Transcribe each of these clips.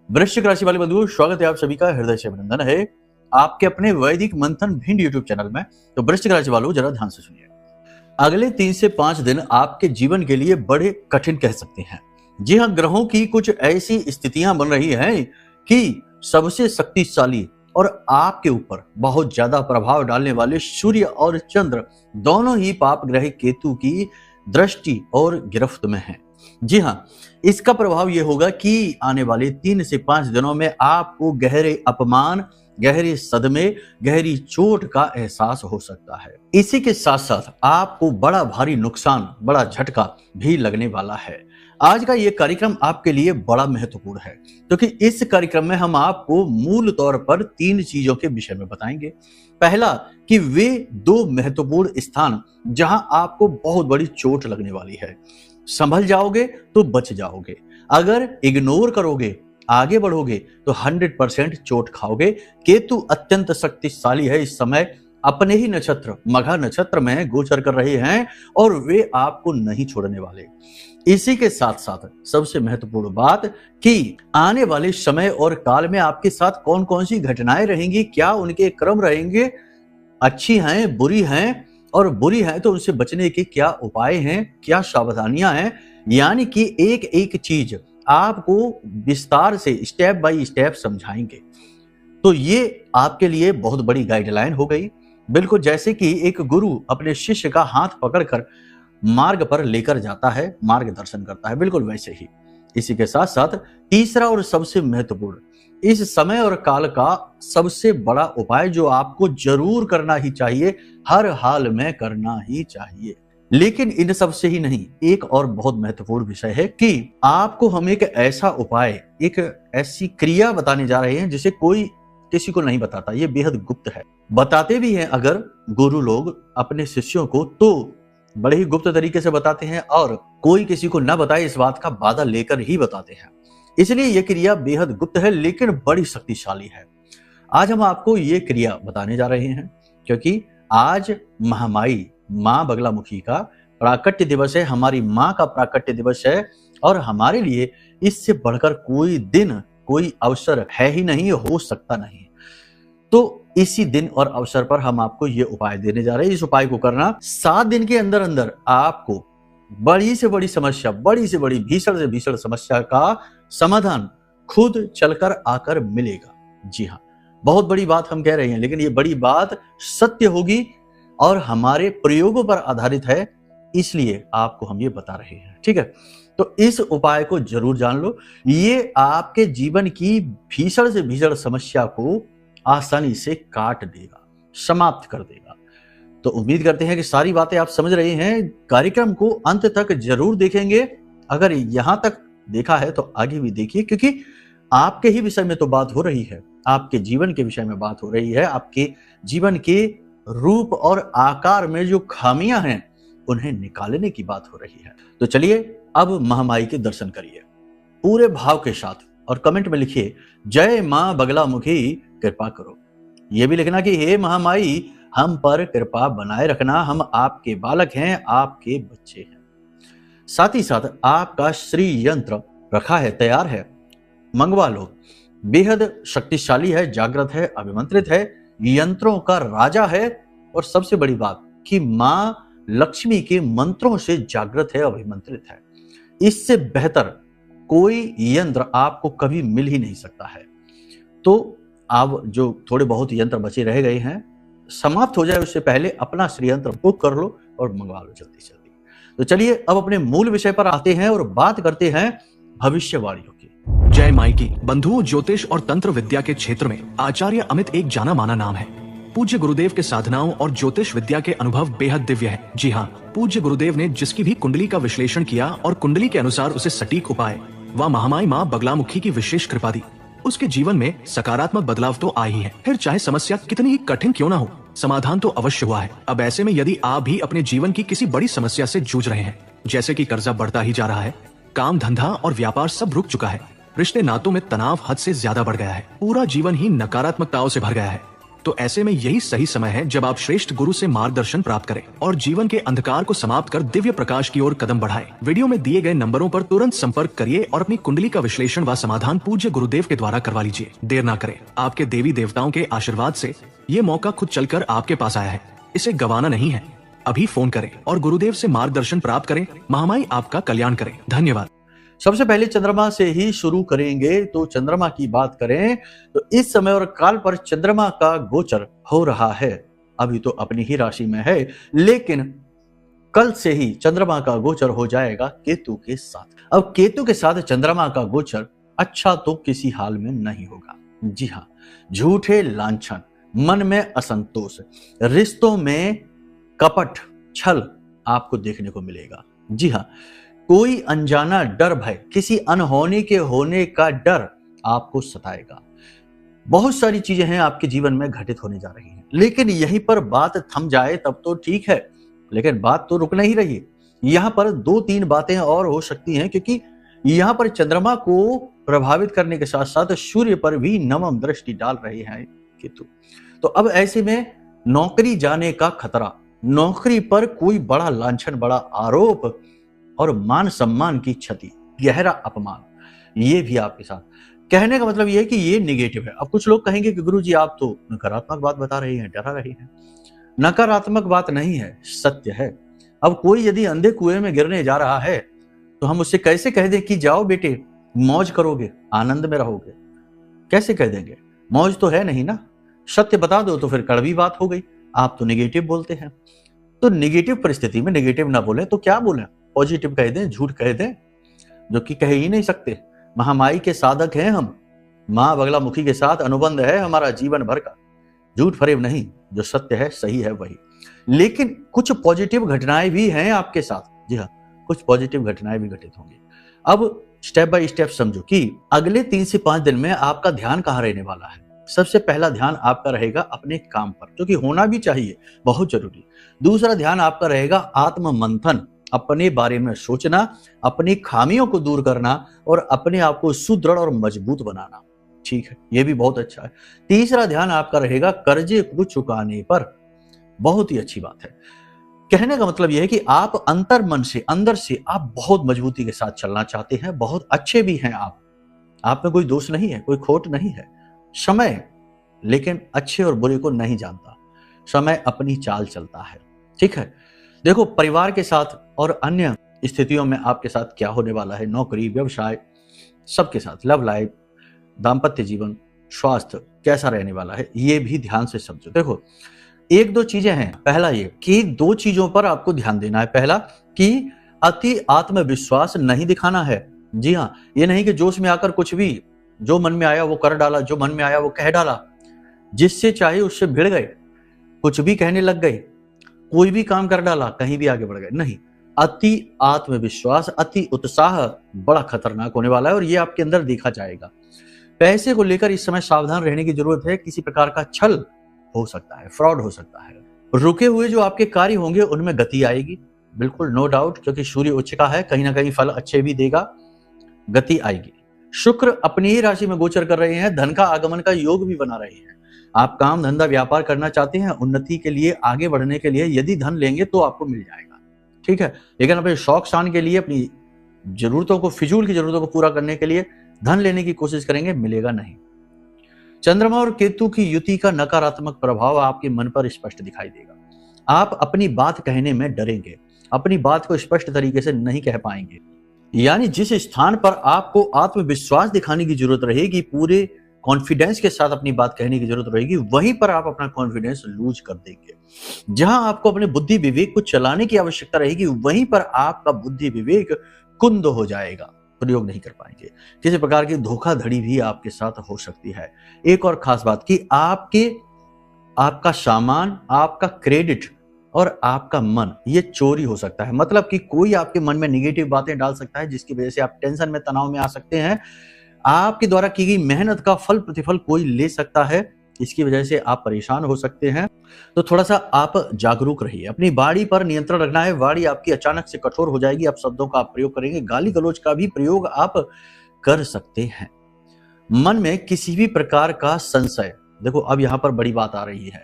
वृश्चिक राशि वाले बंधुओं, स्वागत है आप सभी का हृदय से अभिनंदन है आपके अपने वैदिक मंथन भिंड यूट्यूब चैनल में। तो वृश्चिक राशि वालों, जरा ध्यान से सुनिए। अगले 3 से 5 दिन आपके जीवन के लिए बड़े कठिन कह सकते हैं। जी हाँ, ग्रहों की कुछ ऐसी स्थितियां बन रही हैं कि सबसे शक्तिशाली और आपके ऊपर बहुत ज्यादा प्रभाव डालने वाले सूर्य और चंद्र दोनों ही पाप ग्रह केतु की दृष्टि और गिरफ्त में हैं। जी हाँ, इसका प्रभाव यह होगा कि आने वाले 3 से 5 दिनों में आपको गहरे अपमान, गहरे सदमे, गहरी चोट का एहसास हो सकता है। इसी के साथ साथ आपको बड़ा भारी नुकसान, बड़ा झटका भी लगने वाला है। आज का ये कार्यक्रम आपके लिए बड़ा महत्वपूर्ण है क्योंकि इस कार्यक्रम में हम आपको मूल तौर पर 3 चीजों के विषय में बताएंगे। पहला कि वे 2 महत्वपूर्ण स्थान जहां आपको बहुत बड़ी चोट लगने वाली है, संभल जाओगे तो बच जाओगे, अगर इग्नोर करोगे, आगे बढ़ोगे तो 100% चोट खाओगे। केतु अत्यंत शक्तिशाली है, इस समय अपने ही नक्षत्र मघा नक्षत्र में गोचर कर रहे हैं और वे आपको नहीं छोड़ने वाले। इसी के साथ साथ सबसे महत्वपूर्ण बात कि आने वाले समय और काल में आपके साथ कौन कौन सी घटनाएं रहेंगी, क्या उनके क्रम रहेंगे, अच्छी हैं, बुरी हैं, और बुरी है तो उनसे बचने के क्या उपाय हैं, क्या सावधानियां हैं। यानी कि एक एक चीज आपको विस्तार से स्टेप बाय स्टेप समझाएंगे। तो ये आपके लिए बहुत बड़ी गाइडलाइन हो गई, बिल्कुल जैसे कि एक गुरु अपने शिष्य का हाथ पकड़कर मार्ग पर लेकर जाता है, मार्गदर्शन करता है, बिल्कुल वैसे ही। इसी के साथ साथ तीसरा और सबसे महत्वपूर्ण, इस समय और काल का सबसे बड़ा उपाय जो आपको जरूर करना ही चाहिए, हर हाल में करना ही चाहिए। लेकिन इन सब से ही नहीं, एक और बहुत महत्वपूर्ण विषय है कि आपको हम एक ऐसा उपाय, एक ऐसी क्रिया बताने जा रहे हैं जिसे कोई किसी को नहीं बताता। ये बेहद गुप्त है। बताते भी हैं अगर गुरु लोग अपने शिष्यों को तो बड़े ही गुप्त तरीके से बताते हैं, और कोई किसी को न बताए इस बात का वादा लेकर ही बताते हैं। इसलिए यह क्रिया बेहद गुप्त है लेकिन बड़ी शक्तिशाली है। आज हम आपको ये क्रिया बताने जा रहे हैं क्योंकि आज महामाई मां बगलामुखी का प्राकट्य दिवस है, हमारी मां का प्राकट्य दिवस है, और हमारे लिए इससे बढ़कर कोई दिन, कोई अवसर है ही नहीं, हो सकता नहीं। तो इसी दिन और अवसर पर हम आपको ये उपाय देने जा रहे हैं। इस उपाय को करना 7 दिन के अंदर अंदर आपको बड़ी से बड़ी समस्या, बड़ी से बड़ी भीषण से भीषण समस्या का समाधान खुद चलकर आकर मिलेगा। जी हाँ, बहुत बड़ी बात हम कह रहे हैं लेकिन ये बड़ी बात सत्य होगी और हमारे प्रयोगों पर आधारित है, इसलिए आपको हम ये बता रहे हैं। ठीक है, तो इस उपाय को जरूर जान लो। ये आपके जीवन की भीषण से भीषण समस्या को आसानी से काट देगा, समाप्त कर देगा। तो उम्मीद करते हैं कि सारी बातें आप समझ रहे हैं। कार्यक्रम को अंत तक जरूर देखेंगे। अगर यहां तक देखा है तो आगे भी देखिए क्योंकि आपके ही विषय में तो बात हो रही है, आपके जीवन के विषय में बात हो रही है, आपके जीवन के रूप और आकार में जो खामियां हैं उन्हें निकालने की बात हो रही है। तो चलिए अब महामाई के दर्शन करिए पूरे भाव के साथ और कमेंट में लिखिए जय मां बगलामुखी कृपा करो। यह भी लिखना कि हे महामाई हम पर कृपा बनाए रखना, हम आपके बालक हैं, आपके बच्चे हैं। साथ ही साथ आपका श्री यंत्र रखा है, तैयार है, मंगवा लो। बेहद शक्तिशाली है, जागृत है, अभिमंत्रित है, यंत्रों का राजा है, और सबसे बड़ी बात कि मां लक्ष्मी के मंत्रों से जागृत है, अभिमंत्रित है। इससे बेहतर कोई यंत्र आपको कभी मिल ही नहीं सकता है। तो आप जो थोड़े बहुत यंत्र बचे रह गए हैं, समाप्त हो जाए उससे पहले अपना श्री यंत्र बुक कर लो और मंगवा लो जल्दी से जल्दी। तो चलिए अब अपने मूल विषय पर आते हैं और बात करते हैं भविष्यवाणियों की। जय माई की बंधुओं, ज्योतिष और तंत्र विद्या के क्षेत्र में आचार्य अमित एक जाना माना नाम है। पूज्य गुरुदेव के साधनाओं और ज्योतिष विद्या के अनुभव बेहद दिव्य है। जी हाँ, पूज्य गुरुदेव ने जिसकी भी कुंडली का विश्लेषण किया और कुंडली के अनुसार उसे सटीक उपाय व महामाई मां बगलामुखी की विशेष कृपा दी, उसके जीवन में सकारात्मक बदलाव तो आ ही है। फिर चाहे समस्या कितनी ही कठिन क्यों ना हो, समाधान तो अवश्य हुआ है। अब ऐसे में यदि आप भी अपने जीवन की किसी बड़ी समस्या से जूझ रहे हैं, जैसे कि कर्जा बढ़ता ही जा रहा है, काम धंधा और व्यापार सब रुक चुका है, रिश्ते नातों में तनाव हद से ज्यादा बढ़ गया है, पूरा जीवन ही नकारात्मकताओं से भर गया है, तो ऐसे में यही सही समय है जब आप श्रेष्ठ गुरु से मार्गदर्शन प्राप्त करें और जीवन के अंधकार को समाप्त कर दिव्य प्रकाश की ओर कदम बढ़ाएं। वीडियो में दिए गए नंबरों पर तुरंत संपर्क करिए और अपनी कुंडली का विश्लेषण व समाधान पूज्य गुरुदेव के द्वारा करवा लीजिए। देर ना करें, आपके देवी देवताओं के आशीर्वाद से ये मौका खुद चलकर आपके पास आया है, इसे गंवाना नहीं है। अभी फोन करें और गुरुदेव से मार्गदर्शन प्राप्त करें। महामाई आपका कल्याण करें। धन्यवाद। सबसे पहले चंद्रमा से ही शुरू करेंगे। तो चंद्रमा की बात करें तो इस समय और काल पर चंद्रमा का गोचर हो रहा है। अभी तो अपनी ही राशि में है, लेकिन कल से ही चंद्रमा का गोचर हो जाएगा केतु के साथ। अब केतु के साथ चंद्रमा का गोचर अच्छा तो किसी हाल में नहीं होगा। जी हाँ, झूठे लांछन, मन में असंतोष, रिश्तों में कपट, छल आपको देखने को मिलेगा। जी हाँ, कोई अनजाना डर भय, किसी अनहोनी के होने का डर आपको सताएगा। बहुत सारी चीजें हैं आपके जीवन में घटित होने जा रही हैं, लेकिन यहीं पर बात थम जाए तब तो ठीक है, लेकिन बात तो रुक नहीं रही। यहां पर 2-3 बातें और हो सकती हैं, क्योंकि यहां पर चंद्रमा को प्रभावित करने के साथ साथ सूर्य पर भी नवम दृष्टि डाल रहे हैं केतु। तो अब ऐसे में नौकरी जाने का खतरा, नौकरी पर कोई बड़ा लांछन, बड़ा आरोप और मान सम्मान की क्षति, गहरा अपमान, ये भी आपके साथ। कहने का मतलब ये है कि ये निगेटिव है। अब कुछ लोग कहेंगे कि गुरुजी आप तो नकारात्मक बात बता रहे हैं, डरा रहे हैं। नकारात्मक बात नहीं है, सत्य है। अब कोई यदि अंधे कुएं में गिरने जा रहा है तो हम उससे कैसे कह दें कि जाओ बेटे, मौज करोगे, आनंद में रहोगे? कैसे कह देंगे? मौज तो है नहीं ना। सत्य बता दो तो फिर कड़वी बात हो गई। आप तो निगेटिव बोलते हैं। तो निगेटिव परिस्थिति में निगेटिव ना बोलें तो क्या बोलें? पॉजिटिव कह दें, झूठ कह दें, जो कि कह ही नहीं सकते। महामाई के साधक हैं हम, मां बगलामुखी के साथ अनुबंध है हमारा जीवन भर का। झूठ फरेब नहीं, जो सत्य है, सही है वही। लेकिन कुछ पॉजिटिव घटनाएं भी हैं आपके साथ। जी हाँ, कुछ पॉजिटिव घटनाएं भी घटित होंगी। अब स्टेप बाय स्टेप समझो कि अगले 3 से 5 दिन में आपका ध्यान कहाँ रहने वाला है। सबसे पहला ध्यान आपका रहेगा अपने काम पर, जो कि होना भी चाहिए, बहुत जरूरी। दूसरा ध्यान आपका रहेगा आत्म मंथन, अपने बारे में सोचना, अपनी खामियों को दूर करना और अपने आप को सुदृढ़ और मजबूत बनाना। ठीक है, ये भी बहुत अच्छा है। तीसरा ध्यान आपका रहेगा कर्जे को चुकाने पर। बहुत ही अच्छी बात है। कहने का मतलब यह है कि आप अंतर मन से, अंदर से आप बहुत मजबूती के साथ चलना चाहते हैं, बहुत अच्छे भी हैं आप में कोई दोष नहीं है, कोई खोट नहीं है। समय लेकिन अच्छे और बुरे को नहीं जानता, समय अपनी चाल चलता है। ठीक है, देखो परिवार के साथ और अन्य स्थितियों में आपके साथ क्या होने वाला है, नौकरी, व्यवसाय, सबके साथ, लव लाइफ, दाम्पत्य जीवन, स्वास्थ्य कैसा रहने वाला है, ये भी ध्यान से समझो। देखो 1-2 चीजें हैं। पहला ये कि 2 चीजों पर आपको ध्यान देना है। पहला कि अति आत्मविश्वास नहीं दिखाना है। जी हाँ, ये नहीं कि जोश में आकर कुछ भी जो मन में आया वो कर डाला, जो मन में आया वो कह डाला, जिससे चाहे उससे भिड़ गए, कुछ भी कहने लग गए, कोई भी काम कर डाला, कहीं भी आगे बढ़ गए। नहीं, अति आत्मविश्वास, अति उत्साह बड़ा खतरनाक होने वाला है और ये आपके अंदर देखा जाएगा। पैसे को लेकर इस समय सावधान रहने की जरूरत है। किसी प्रकार का छल हो सकता है, फ्रॉड हो सकता है। रुके हुए जो आपके कार्य होंगे उनमें गति आएगी, बिल्कुल नो डाउट, क्योंकि सूर्य उच्च का है, कहीं ना कहीं फल अच्छे भी देगा, गति आएगी। शुक्र अपनी ही राशि में गोचर कर रहे हैं, धन का आगमन का योग भी बना रहे हैं। आप काम धंधा व्यापार करना चाहते हैं, उन्नति के लिए, आगे बढ़ने के लिए यदि धन लेंगे तो आपको मिल जाएगा। ठीक है, लेकिन अपने शौक शान के लिए, अपनी जरूरतों को, फिजूल की जरूरतों को पूरा करने के लिए धन लेने की कोशिश करेंगे, मिलेगा नहीं। चंद्रमा और केतु की युति का नकारात्मक प्रभाव आपके मन पर स्पष्ट दिखाई देगा। आप अपनी बात कहने में डरेंगे, अपनी बात को स्पष्ट तरीके से नहीं कह पाएंगे। यानी जिस स्थान पर आपको आत्मविश्वास दिखाने की जरूरत रहेगी, पूरे कॉन्फिडेंस के साथ अपनी बात कहने की जरूरत रहेगी, वहीं पर आप अपना कॉन्फिडेंस लूज कर देंगे। जहां आपको अपने बुद्धि विवेक को चलाने की आवश्यकता रहेगी, वहीं पर आपका बुद्धि विवेक कुंद हो जाएगा, प्रयोग नहीं कर पाएंगे। किसी प्रकार की धोखाधड़ी भी आपके साथ हो सकती है। एक और खास बात कि आपका सामान, आपका क्रेडिट और आपका मन, ये चोरी हो सकता है। मतलब कि कोई आपके मन में निगेटिव बातें डाल सकता है, जिसकी वजह से आप टेंशन में, तनाव में आ सकते हैं। आपके द्वारा की गई मेहनत का फल प्रतिफल कोई ले सकता है, इसकी वजह से आप परेशान हो सकते हैं। तो थोड़ा सा आप जागरूक रहिए, अपनी वाणी पर नियंत्रण रखना है। वाणी आपकी अचानक से कठोर हो जाएगी, आप शब्दों का आप प्रयोग करेंगे, गाली गलौज का भी प्रयोग आप कर सकते हैं। मन में किसी भी प्रकार का संशय देखो अब यहाँ पर बड़ी बात आ रही है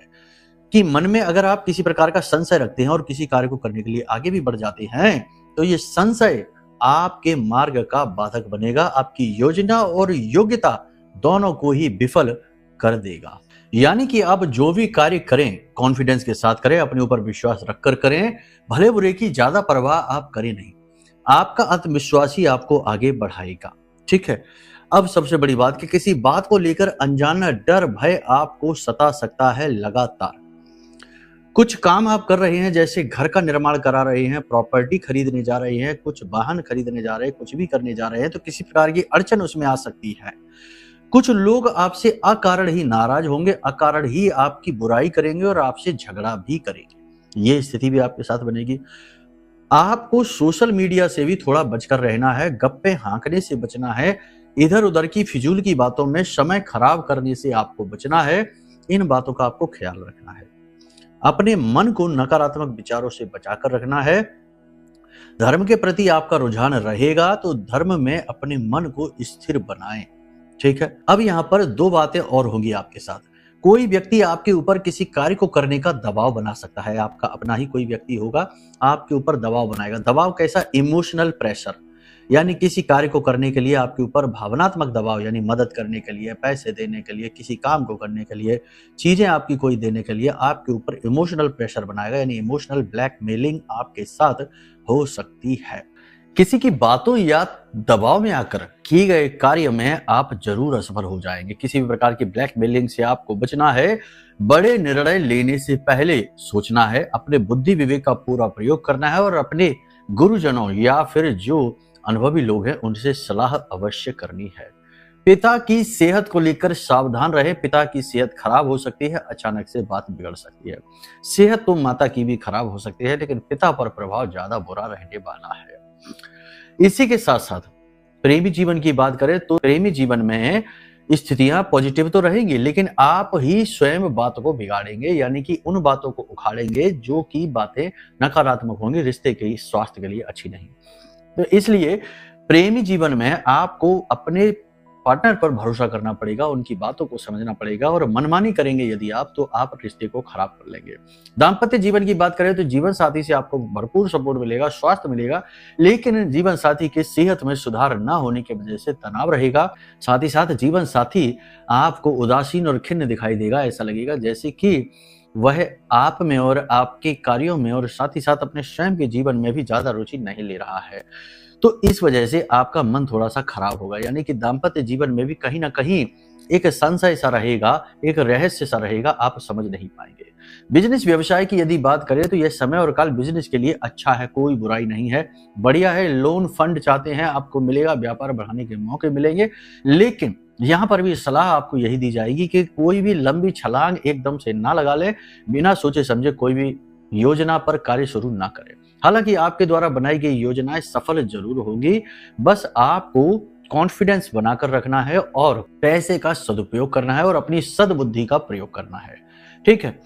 कि मन में अगर आप किसी प्रकार का संशय रखते हैं और किसी कार्य को करने के लिए आगे भी बढ़ जाते हैं, तो ये संशय आपके मार्ग का बाधक बनेगा, आपकी योजना और योग्यता दोनों को ही विफल कर देगा। यानी कि आप जो भी कार्य करें कॉन्फिडेंस के साथ करें, अपने ऊपर विश्वास रखकर करें, भले बुरे की ज्यादा परवाह आप करें नहीं। आपका आत्मविश्वास ही आपको आगे बढ़ाएगा। ठीक है, अब सबसे बड़ी बात कि किसी बात को लेकर अनजान डर भय आपको सता सकता है लगातार। कुछ काम आप कर रहे हैं, जैसे घर का निर्माण करा रहे हैं, प्रॉपर्टी खरीदने जा रहे हैं, कुछ वाहन खरीदने जा रहे हैं, कुछ भी करने जा रहे हैं, तो किसी प्रकार की अड़चन उसमें आ सकती है। कुछ लोग आपसे अकारण ही नाराज होंगे, अकारण ही आपकी बुराई करेंगे और आपसे झगड़ा भी करेंगे। ये स्थिति भी आपके साथ बनेगी। आपको सोशल मीडिया से भी थोड़ा बचकर रहना है, गप्पे हाँकने से बचना है, इधर उधर की फिजूल की बातों में समय खराब करने से आपको बचना है। इन बातों का आपको ख्याल रखना है। अपने मन को नकारात्मक विचारों से बचाकर रखना है। धर्म के प्रति आपका रुझान रहेगा तो धर्म में अपने मन को स्थिर बनाएं। ठीक है, अब यहाँ पर दो बातें और होंगी आपके साथ। कोई व्यक्ति आपके ऊपर किसी कार्य को करने का दबाव बना सकता है, आपका अपना ही कोई व्यक्ति होगा, आपके ऊपर दबाव बनाएगा। दबाव कैसा? इमोशनल प्रेशर, यानी किसी कार्य को करने के लिए आपके ऊपर भावनात्मक दबाव, यानी मदद करने के लिए, पैसे देने के लिए, किसी काम को करने के लिए, चीजें आपकी कोई देने के लिए आपके ऊपर इमोशनल प्रेशर बनाएगा, यानी इमोशनल ब्लैकमेलिंग आपके साथ हो सकती है। किसी की बातों या दबाव में आकर किए गए कार्य में आप जरूर असफल हो जाएंगे। किसी भी प्रकार की ब्लैकमेलिंग से आपको बचना है। बड़े निर्णय लेने से पहले सोचना है, अपने बुद्धि विवेक का पूरा प्रयोग करना है और अपने गुरुजनों या फिर जो अनुभवी लोग हैं उनसे सलाह अवश्य करनी है। पिता की सेहत को लेकर सावधान रहे। पिता की सेहत खराब हो सकती है, अचानक से बात बिगड़ सकती है। सेहत तो माता की भी खराब हो सकती है, लेकिन पिता पर प्रभाव ज्यादा बुरा रहने वाला है। इसी के साथ साथ प्रेमी जीवन की बात करें तो प्रेमी जीवन में स्थितियां पॉजिटिव तो रहेंगी, लेकिन आप ही स्वयं बातों को बिगाड़ेंगे, यानी कि उन बातों को उखाड़ेंगे जो कि बातें नकारात्मक होंगी, रिश्ते के स्वास्थ्य के लिए अच्छी नहीं। तो इसलिए प्रेमी जीवन में आपको अपने पार्टनर पर भरोसा करना पड़ेगा, उनकी बातों को समझना पड़ेगा, और मनमानी करेंगे यदि आप तो आप रिश्ते को खराब कर लेंगे। दाम्पत्य जीवन की बात करें तो जीवन साथी से आपको भरपूर सपोर्ट मिलेगा, स्वास्थ्य मिलेगा, लेकिन जीवन साथी के सेहत में सुधार न होने की वजह से तनाव रहेगा। साथ ही साथ जीवन साथी आपको उदासीन और खिन्न दिखाई देगा। ऐसा लगेगा जैसे कि वह आप में और आपके कार्यों में और साथ ही साथ अपने स्वयं के जीवन में भी ज्यादा रुचि नहीं ले रहा है। तो इस वजह से आपका मन थोड़ा सा खराब होगा, यानी कि दाम्पत्य जीवन में भी कहीं ना कहीं एक संशय सा रहेगा, एक रहस्य सा रहेगा, आप समझ नहीं पाएंगे। बिजनेस व्यवसाय की यदि बात करें तो यह समय और काल बिजनेस के लिए अच्छा है, कोई बुराई नहीं है, बढ़िया है। लोन फंड चाहते हैं आपको मिलेगा, व्यापार बढ़ाने के मौके मिलेंगे, लेकिन यहाँ पर भी सलाह आपको यही दी जाएगी कि कोई भी लंबी छलांग एकदम से ना लगा ले, बिना सोचे समझे कोई भी योजना पर कार्य शुरू ना करें। हालांकि आपके द्वारा बनाई गई योजनाएं सफल जरूर होगी, बस आपको कॉन्फिडेंस बनाकर रखना है और पैसे का सदुपयोग करना है और अपनी सद्बुद्धि का प्रयोग करना है। ठीक है,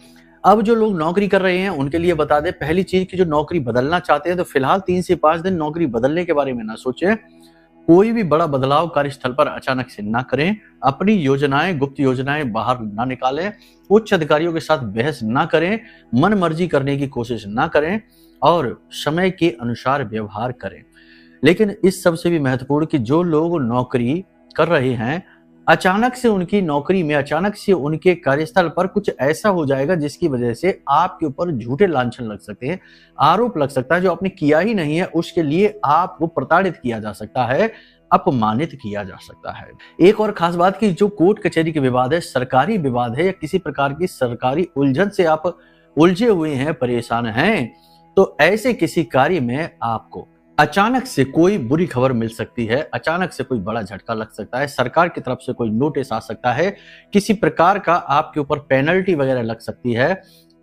अब जो लोग नौकरी कर रहे हैं उनके लिए बता दें, पहली चीज की जो नौकरी बदलना चाहते हैं तो फिलहाल 3 से 5 दिन नौकरी बदलने के बारे में ना सोचें। कोई भी बड़ा बदलाव कार्यस्थल पर अचानक से ना करें। अपनी योजनाएं, गुप्त योजनाएं बाहर ना निकालें। उच्च अधिकारियों के साथ बहस ना करें। मन मर्जी करने की कोशिश ना करें और समय के अनुसार व्यवहार करें। लेकिन इस सबसे भी महत्वपूर्ण कि जो लोग नौकरी कर रहे हैं, अचानक से उनकी नौकरी में, अचानक से उनके कार्यस्थल पर कुछ ऐसा हो जाएगा जिसकी वजह से आपके ऊपर झूठे लांछन लग सकते हैं, आरोप लग सकता है, जो आपने किया ही नहीं है उसके लिए आपको प्रताड़ित किया जा सकता है, अपमानित किया जा सकता है। एक और खास बात कि जो कोर्ट कचहरी के विवाद है, सरकारी विवाद है या किसी प्रकार की सरकारी उलझन से आप उलझे हुए हैं, परेशान हैं, तो ऐसे किसी कार्य में आपको अचानक से कोई बुरी खबर मिल सकती है, अचानक से कोई बड़ा झटका लग सकता है, सरकार की तरफ से कोई नोटिस आ सकता है, किसी प्रकार का आपके ऊपर पेनल्टी वगैरह लग सकती है,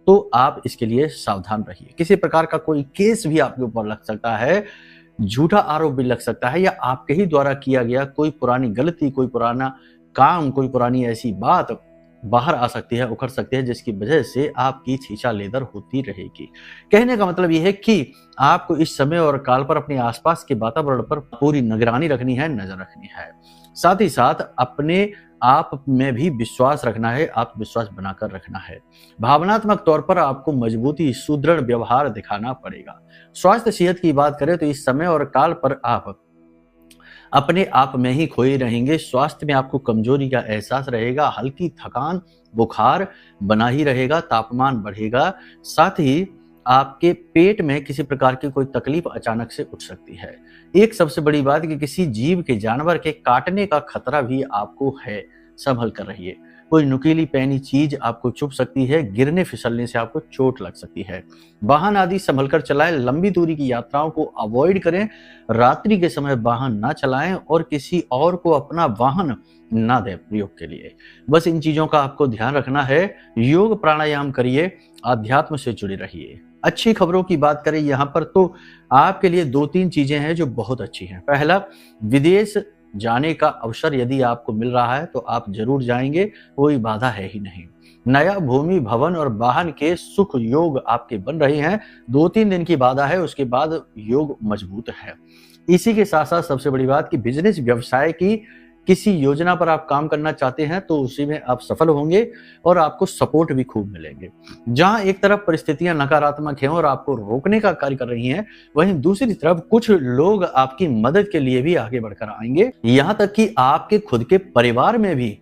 तो आप इसके लिए सावधान रहिए। किसी प्रकार का कोई केस भी आपके ऊपर लग सकता है, झूठा आरोप भी लग सकता है, या आपके ही द्वारा किया गया कोई पुरानी गलती, कोई पुराना काम, कोई पुरानी ऐसी बात बाहर आ सकती है, उखड़ सकती है, जिसकी वजह से आपकी छीछा लेदर होती रहेगी। कहने का मतलब यह है कि आपको इस समय और काल पर अपने आसपास के वातावरण पर पूरी निगरानी रखनी है, नजर रखनी है। साथ ही साथ अपने आप में भी विश्वास रखना है, आत्मविश्वास बनाकर रखना है। भावनात्मक तौर पर आपको मजबूती, सुदृढ़ व्यवहार दिखाना पड़ेगा। स्वास्थ्य सेहत की बात करें तो इस समय और काल पर आप अपने आप में ही खोए रहेंगे। स्वास्थ्य में आपको कमजोरी का एहसास रहेगा, हल्की थकान, बुखार बना ही रहेगा, तापमान बढ़ेगा, साथ ही आपके पेट में किसी प्रकार की कोई तकलीफ अचानक से उठ सकती है। एक सबसे बड़ी बात कि किसी जीव के, जानवर के काटने का खतरा भी आपको है, संभल कर रहिए। कोई नुकीली पैनी चीज आपको चुभ सकती है, गिरने फिसलने से आपको चोट लग सकती है। वाहन आदि संभल कर चलाएं, लंबी दूरी की यात्राओं को अवॉइड करें, रात्रि के समय वाहन ना चलाएं और किसी और को अपना वाहन ना दें प्रयोग के लिए। बस इन चीजों का आपको ध्यान रखना है। योग प्राणायाम करिए, आध्यात्म से जुड़े रहिए। अच्छी खबरों की बात करें यहाँ पर तो आपके लिए 2-3 चीजें हैं जो बहुत अच्छी हैं। पहला, विदेश जाने का अवसर यदि आपको मिल रहा है तो आप जरूर जाएंगे, कोई बाधा है ही नहीं। नया भूमि, भवन और वाहन के सुख योग आपके बन रहे हैं। 2-3 दिन की बाधा है, उसके बाद योग मजबूत है। इसी के साथ साथ सबसे बड़ी बात कि बिजनेस, व्यवसाय की किसी योजना पर आप काम करना चाहते हैं तो उसी में आप सफल होंगे और आपको सपोर्ट भी खूब मिलेंगे। जहां एक तरफ परिस्थितियां नकारात्मक हैं और आपको रोकने का कार्य कर रही हैं, वहीं दूसरी तरफ कुछ लोग आपकी मदद के लिए भी आगे बढ़कर आएंगे। यहां तक कि आपके खुद के परिवार में भी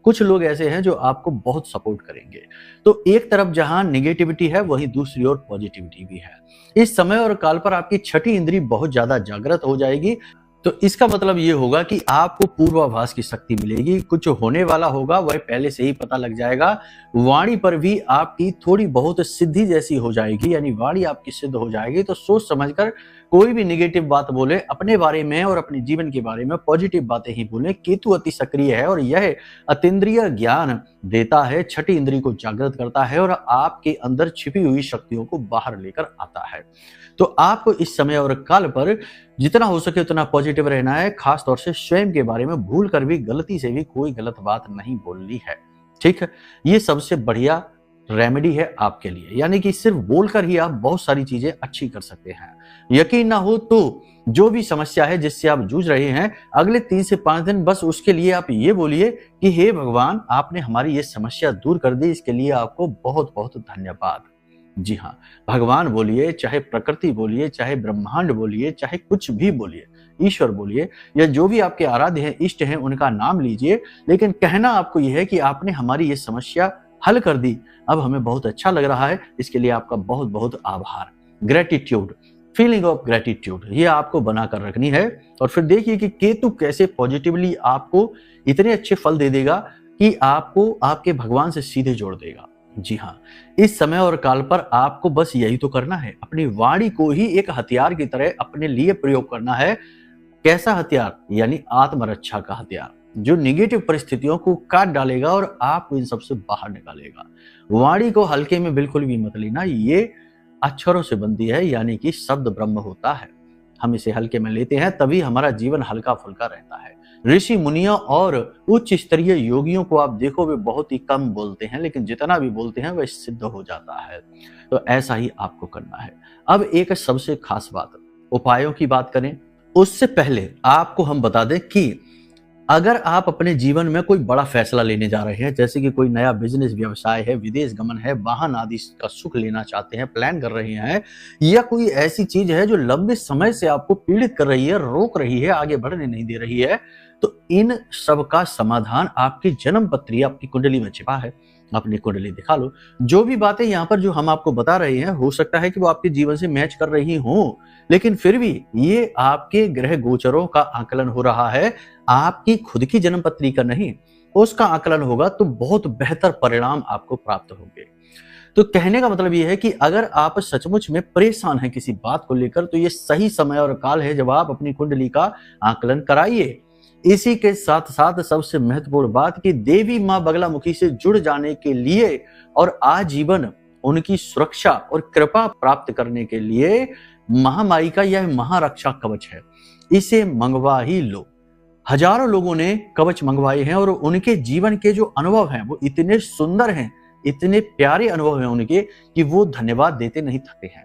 कुछ लोग ऐसे हैं जो आपको बहुत सपोर्ट करेंगे। तो एक तरफ जहां निगेटिविटी है, वहीं दूसरी ओर पॉजिटिविटी भी है। इस समय और काल पर आपकी छठी इंद्री बहुत ज्यादा जागृत हो जाएगी। तो इसका मतलब ये होगा कि आपको पूर्वाभास की शक्ति मिलेगी, कुछ होने वाला होगा वह पहले से ही पता लग जाएगा। वाणी पर भी आपकी थोड़ी बहुत सिद्धि जैसी हो जाएगी, यानी वाणी आपकी सिद्ध हो जाएगी। तो सोच समझकर कोई भी निगेटिव बात बोले, अपने बारे में और अपने जीवन के बारे में पॉजिटिव बातें ही बोले। केतु अति सक्रिय है और यह अतीन्द्रिय ज्ञान देता है, छठी इंद्री को जागृत करता है और आपके अंदर छिपी हुई शक्तियों को बाहर लेकर आता है। तो आपको इस समय और काल पर जितना हो सके उतना पॉजिटिव रहना है। खास तौर से स्वयं के बारे में भूल कर भी, गलती से भी कोई गलत बात नहीं बोलनी है। ठीक है, ये सबसे बढ़िया रेमेडी है आपके लिए, यानी कि सिर्फ बोलकर ही आप बहुत सारी चीजें अच्छी कर सकते हैं। यकीन ना हो तो जो भी समस्या है जिससे आप जूझ रहे हैं, अगले 3 से 5 दिन बस उसके लिए आप ये बोलिए कि हे भगवान, आपने हमारी ये समस्या दूर कर दी, इसके लिए आपको बहुत बहुत धन्यवाद। जी हाँ, भगवान बोलिए, चाहे प्रकृति बोलिए, चाहे ब्रह्मांड बोलिए, चाहे कुछ भी बोलिए, ईश्वर बोलिए, या जो भी आपके आराध्य हैं, इष्ट हैं, उनका नाम लीजिए। लेकिन कहना आपको यह है कि आपने हमारी ये समस्या हल कर दी, अब हमें बहुत अच्छा लग रहा है, इसके लिए आपका बहुत बहुत आभार। ग्रेटिट्यूड, फीलिंग ऑफ ग्रेटिट्यूड, ये आपको बनाकर रखनी है। और फिर देखिए कि केतु कैसे पॉजिटिवली आपको इतने अच्छे फल दे देगा कि आपको आपके भगवान से सीधे जोड़ देगा। जी हाँ, इस समय और काल पर आपको बस यही तो करना है, अपनी वाणी को ही एक हथियार की तरह अपने लिए प्रयोग करना है। कैसा हथियार? यानी आत्मरक्षा का हथियार, जो निगेटिव परिस्थितियों को काट डालेगा और आपको इन सबसे बाहर निकालेगा। वाणी को हल्के में बिल्कुल भी मत लेना, ये अक्षरों से बनती है, यानी कि शब्द ब्रह्म होता है। हम इसे हल्के में लेते हैं तभी हमारा जीवन हल्का फुल्का रहता है। ऋषि मुनियों और उच्च स्तरीय योगियों को आप देखो, वे बहुत ही कम बोलते हैं, लेकिन जितना भी बोलते हैं वह सिद्ध हो जाता है। तो ऐसा ही आपको करना है। अब एक सबसे खास बात, उपायों की बात करें उससे पहले आपको हम बता दें कि अगर आप अपने जीवन में कोई बड़ा फैसला लेने जा रहे हैं, जैसे कि कोई नया बिजनेस, व्यवसाय है, विदेश गमन है, वाहन आदि का सुख लेना चाहते हैं, प्लान कर रहे हैं, या कोई ऐसी चीज है जो लंबे समय से आपको पीड़ित कर रही है, रोक रही है, आगे बढ़ने नहीं दे रही है, तो इन सब का समाधान आपकी जन्म पत्री, आपकी कुंडली में छिपा है। अपनी कुंडली दिखा लो। जो भी बातें यहाँ पर जो हम आपको बता रहे हैं, हो सकता है कि वो आपके जीवन से मैच कर रही हों, लेकिन फिर भी ये आपके ग्रह गोचरों का आकलन हो रहा है, आपकी खुद की जन्म पत्री का नहीं। उसका आकलन होगा तो बहुत बेहतर परिणाम आपको प्राप्त होंगे। तो कहने का मतलब ये है कि अगर आप सचमुच में परेशान हैं किसी बात को लेकर, तो ये सही समय और काल है जब आप अपनी कुंडली का आकलन कराइए। इसी के साथ साथ सबसे महत्वपूर्ण बात कि देवी मां बगलामुखी से जुड़ जाने के लिए और आजीवन उनकी सुरक्षा और कृपा प्राप्त करने के लिए महामाई का यह महारक्षा कवच है, इसे मंगवा ही लो। हजारों लोगों ने कवच मंगवाए हैं और उनके जीवन के जो अनुभव हैं वो इतने सुंदर हैं, इतने प्यारे अनुभव हैं उनके कि वो धन्यवाद देते नहीं थकते हैं।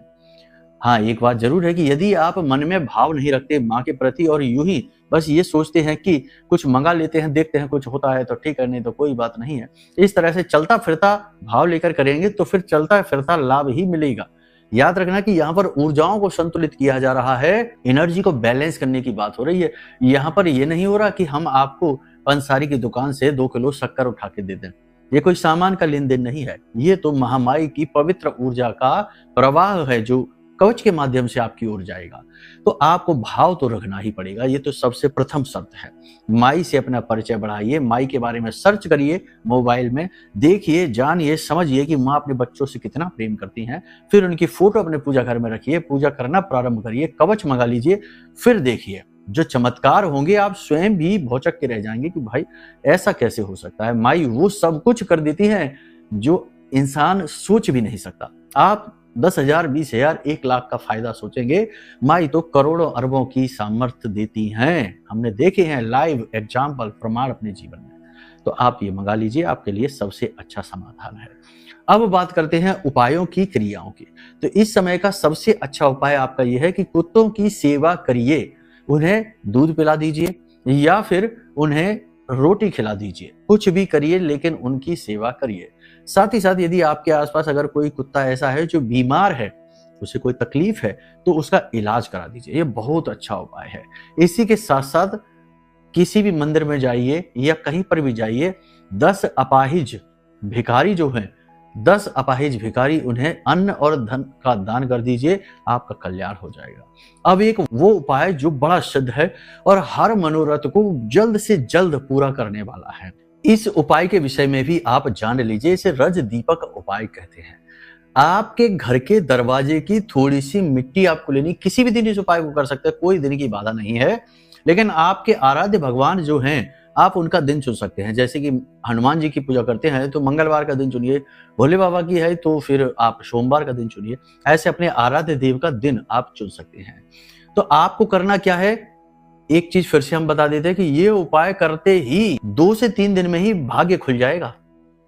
हाँ, एक बात जरूर है कि यदि आप मन में भाव नहीं रखते माँ के प्रति और यूं ही बस ये सोचते हैं कि कुछ मंगा लेते हैं, देखते हैं कुछ होता है तो ठीक है, नहीं तो कोई बात नहीं है, इस तरह से चलता फिरता भाव लेकर करेंगे तो फिर चलता फिरता लाभ ही मिलेगा। याद रखना कि यहाँ पर ऊर्जाओं को संतुलित किया जा रहा है, एनर्जी को बैलेंस करने की बात हो रही है। यहाँ पर ये नहीं हो रहा कि हम आपको पंसारी की दुकान से 2 किलो शक्कर उठा के दे दें। ये कोई सामान का लेन देन नहीं है, ये तो महामाई की पवित्र ऊर्जा का प्रवाह है जो कवच के माध्यम से आपकी ओर जाएगा। तो आपको भाव तो रखना ही पड़ेगा, ये तो सबसे प्रथम शर्त है। माई से अपना परिचय बढ़ाइए, माई के बारे में सर्च करिए, मोबाइल में देखिए, जानिए, समझिए कि माँ अपने बच्चों से कितना प्रेम करती हैं। फिर उनकी फोटो अपने पूजा घर में रखिए, पूजा करना प्रारंभ करिए, कवच मंगा लीजिए, फिर देखिए जो चमत्कार होंगे। आप स्वयं भी भौचक के रह जाएंगे कि भाई ऐसा कैसे हो सकता है। माई वो सब कुछ कर देती है जो इंसान सोच भी नहीं सकता। आप 10,000, 20,000, 1 लाख का फायदा सोचेंगे, माई तो करोड़ों अरबों की सामर्थ्य देती हैं। हमने देखे हैं लाइव एग्जाम्पल, प्रमाण अपने जीवन में। तो आप ये मंगा लीजिए, आपके लिए सबसे अच्छा समाधान है। अब बात करते हैं उपायों की, क्रियाओं की। तो इस समय का सबसे अच्छा उपाय आपका यह है कि कुत्तों की सेवा करिए, उन्हें दूध पिला दीजिए या फिर उन्हें रोटी खिला दीजिए, कुछ भी करिए लेकिन उनकी सेवा करिए। साथ ही साथ यदि आपके आसपास अगर कोई कुत्ता ऐसा है जो बीमार है, उसे कोई तकलीफ है, तो उसका इलाज करा दीजिए, ये बहुत अच्छा उपाय है। इसी के साथ साथ किसी भी मंदिर में जाइए या कहीं पर भी जाइए, 10 अपाहिज भिखारी जो हैं, 10 अपाहिज भिखारी, उन्हें अन्न और धन का दान कर दीजिए, आपका कल्याण हो जाएगा। अब एक वो उपाय जो बड़ा सिद्ध है और हर मनोरथ को जल्द से जल्द पूरा करने वाला है। इस उपाय के विषय में भी आप जान लीजिए, इसे रज दीपक उपाय कहते हैं। आपके घर के दरवाजे की थोड़ी सी मिट्टी आपको लेनी, किसी भी दिन इस उपाय को कर सकते हैं, कोई दिन की बाधा नहीं है। लेकिन आपके आराध्य भगवान जो हैं, आप उनका दिन चुन सकते हैं। जैसे कि हनुमान जी की पूजा करते हैं तो मंगलवार का दिन चुनिए, भोले बाबा की है तो फिर आप सोमवार का दिन चुनिए। ऐसे अपने आराध्य देव का दिन आप चुन सकते हैं। तो आपको करना क्या है, एक चीज फिर से हम बता देते हैं कि ये उपाय करते ही 2 से 3 दिन में ही भाग्य खुल जाएगा।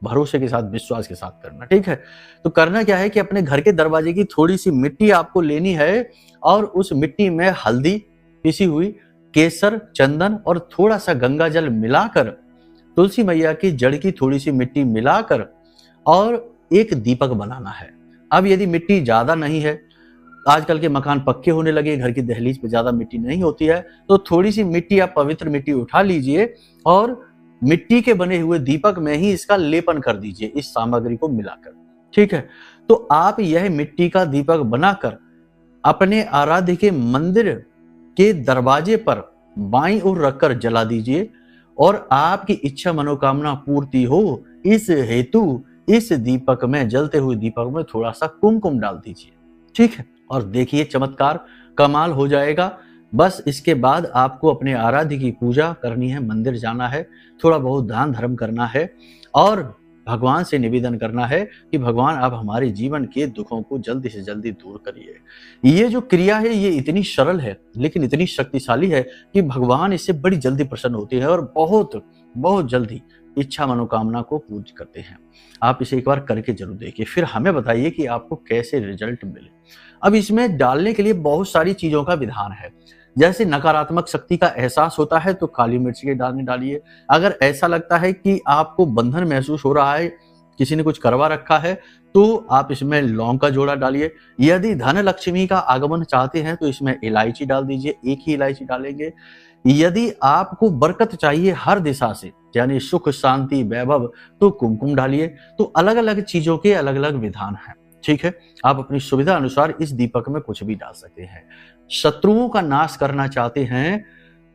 भरोसे के साथ, विश्वास के साथ करना, ठीक है। तो करना क्या है कि अपने घर के दरवाजे की थोड़ी सी मिट्टी आपको लेनी है और उस मिट्टी में हल्दी पिसी हुई, केसर, चंदन और थोड़ा सा गंगा जल मिलाकर, तुलसी मैया की जड़ की थोड़ी सी मिट्टी मिलाकर और एक दीपक बनाना है। अब यदि मिट्टी ज्यादा नहीं है, आजकल के मकान पक्के होने लगे, घर की दहलीज पे ज्यादा मिट्टी नहीं होती है, तो थोड़ी सी मिट्टी, आप पवित्र मिट्टी उठा लीजिए और मिट्टी के बने हुए दीपक में ही इसका लेपन कर दीजिए, इस सामग्री को मिलाकर, ठीक है। तो आप यह मिट्टी का दीपक बनाकर अपने आराध्य के मंदिर के दरवाजे पर बाईं ओर रखकर जला दीजिए और आपकी इच्छा मनोकामना पूर्ति हो, इस हेतु इस दीपक में, जलते हुए दीपक में थोड़ा सा कुमकुम डाल दीजिए, ठीक है। और देखिए चमत्कार कमाल हो जाएगा। बस इसके बाद आपको अपने आराध्य की पूजा करनी है, मंदिर जाना है, थोड़ा बहुत दान धर्म करना है और भगवान से निवेदन करना है कि भगवान आप हमारे जीवन के दुखों को जल्दी से जल्दी दूर करिए। ये जो क्रिया है ये इतनी सरल है लेकिन इतनी शक्तिशाली है कि भगवान इससे बड़ी जल्दी प्रसन्न होते हैं और बहुत बहुत जल्दी इच्छा मनोकामना को पूर्ण करते हैं। आप इसे एक बार करके जरूर देखिए, फिर हमें बताइए कि आपको कैसे रिजल्ट मिले। अब इसमें डालने के लिए बहुत सारी चीजों का विधान है। जैसे नकारात्मक शक्ति का एहसास होता है तो काली मिर्च के दाने डालिए। अगर ऐसा लगता है कि आपको बंधन महसूस हो रहा है, किसी ने कुछ करवा रखा है, तो आप इसमें लौंग का जोड़ा डालिए। यदि धन लक्ष्मी का आगमन चाहते हैं तो इसमें इलायची डाल दीजिए, एक ही इलायची डालेंगे। यदि आपको बरकत चाहिए हर दिशा से, यानी सुख शांति वैभव, तो कुमकुम डालिए। तो अलग अलग चीजों के अलग अलग विधान हैं, ठीक है। आप अपनी सुविधा अनुसार इस दीपक में कुछ भी डाल सकते हैं। शत्रुओं का नाश करना चाहते हैं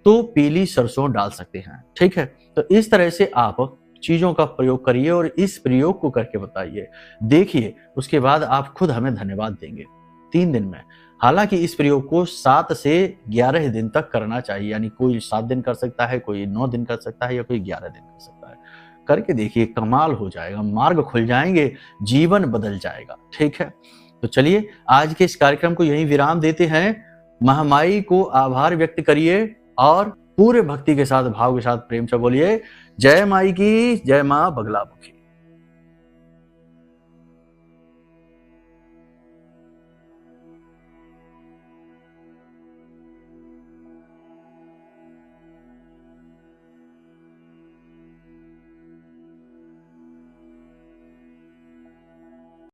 तो पीली सरसों डाल सकते हैं, ठीक है। तो इस तरह से आप चीजों का प्रयोग करिए और इस प्रयोग को करके बताइए, देखिए उसके बाद आप खुद हमें धन्यवाद देंगे 3 दिन में। हालांकि इस प्रयोग को 7 से 11 दिन तक करना चाहिए, यानी कोई 7 दिन कर सकता है, कोई 9 दिन कर सकता है या कोई 11 दिन कर सकता है। करके देखिए, कमाल हो जाएगा, मार्ग खुल जाएंगे, जीवन बदल जाएगा, ठीक है। तो चलिए आज के इस कार्यक्रम को यहीं विराम देते हैं। महामाई को आभार व्यक्त करिए और पूरे भक्ति के साथ, भाव के साथ, प्रेम से बोलिए जय माई की, जय मां बगलामुखी।